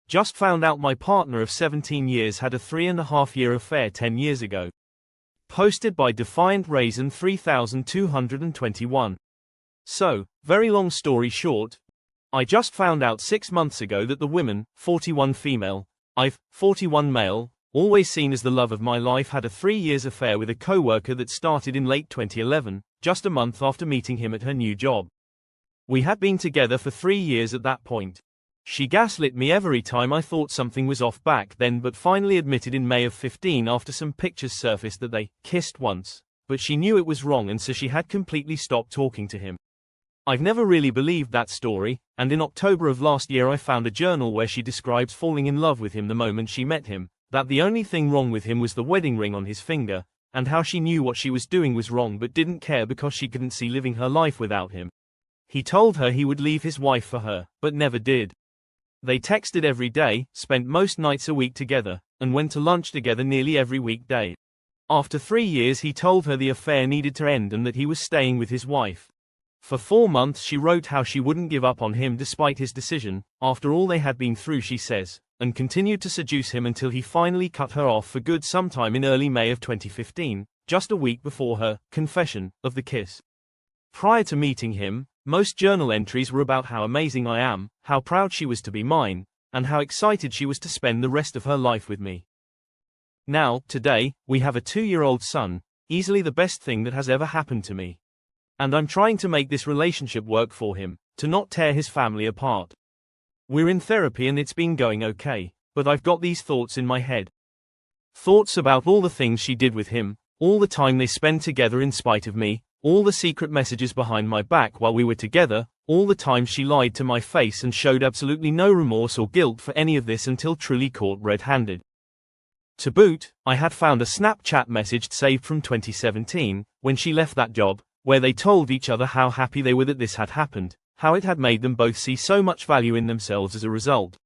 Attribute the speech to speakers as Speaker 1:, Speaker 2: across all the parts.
Speaker 1: Just found out my partner of 17 years had a 3.5-year affair 10 years ago. Posted by Defiant Raisin 3221. So, very long story short, I just found out 6 months ago that the women, 41 female, I've, 41 male, always seen as the love of my life, had a 3 years affair with a co-worker that started in late 2011, just a month after meeting him at her new job. We had been together for 3 years at that point. She gaslit me every time I thought something was off back then, but finally admitted in May of 15 after some pictures surfaced that they kissed once, but she knew it was wrong and so she had completely stopped talking to him. I've never really believed that story, and in October of last year I found a journal where she describes falling in love with him the moment she met him, that the only thing wrong with him was the wedding ring on his finger, and how she knew what she was doing was wrong but didn't care because she couldn't see living her life without him. He told her he would leave his wife for her, but never did. They texted every day, spent most nights a week together, and went to lunch together nearly every weekday. After 3 years he told her the affair needed to end and that he was staying with his wife. For 4 months she wrote how she wouldn't give up on him despite his decision, after all they had been through, she says, and continued to seduce him until he finally cut her off for good sometime in early May of 2015, just a week before her confession of the kiss. Prior to meeting him, most journal entries were about how amazing I am, how proud she was to be mine, and how excited she was to spend the rest of her life with me. Now, today, we have a 2-year-old son, easily the best thing that has ever happened to me. And I'm trying to make this relationship work for him, to not tear his family apart. We're in therapy and it's been going okay, but I've got these thoughts in my head. Thoughts about all the things she did with him, all the time they spent together in spite of me, all the secret messages behind my back while we were together, all the time she lied to my face and showed absolutely no remorse or guilt for any of this until truly caught red-handed. To boot, I had found a Snapchat message saved from 2017, when she left that job, where they told each other how happy they were that this had happened, how it had made them both see so much value in themselves as a result.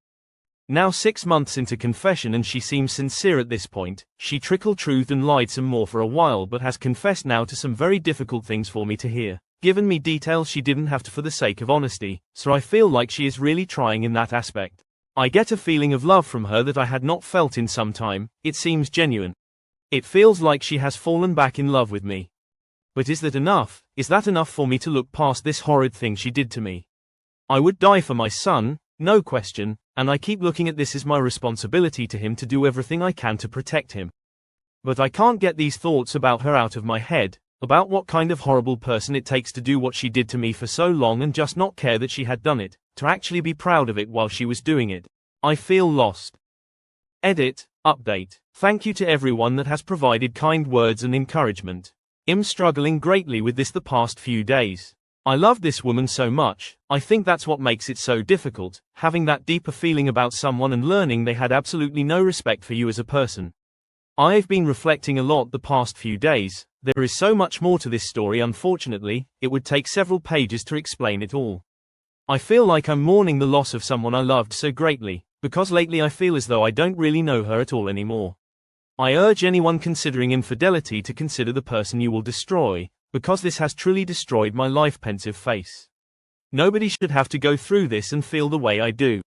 Speaker 1: Now 6 months into confession and she seems sincere at this point. She trickle-truthed and lied some more for a while but has confessed now to some very difficult things for me to hear, given me details she didn't have to for the sake of honesty, so I feel like she is really trying in that aspect. I get a feeling of love from her that I had not felt in some time. It seems genuine. It feels like she has fallen back in love with me. But is that enough? Is that enough for me to look past this horrid thing she did to me? I would die for my son, no question, and I keep looking at this as my responsibility to him to do everything I can to protect him. But I can't get these thoughts about her out of my head, about what kind of horrible person it takes to do what she did to me for so long and just not care that she had done it, to actually be proud of it while she was doing it. I feel lost. Edit, update. Thank you to everyone that has provided kind words and encouragement. I'm struggling greatly with this the past few days. I love this woman so much. I think that's what makes it so difficult, having that deeper feeling about someone and learning they had absolutely no respect for you as a person. I've been reflecting a lot the past few days. There is so much more to this story. Unfortunately, it would take several pages to explain it all. I feel like I'm mourning the loss of someone I loved so greatly, because lately I feel as though I don't really know her at all anymore. I urge anyone considering infidelity to consider the person you will destroy, because this has truly destroyed my life. Pensive face. Nobody should have to go through this and feel the way I do.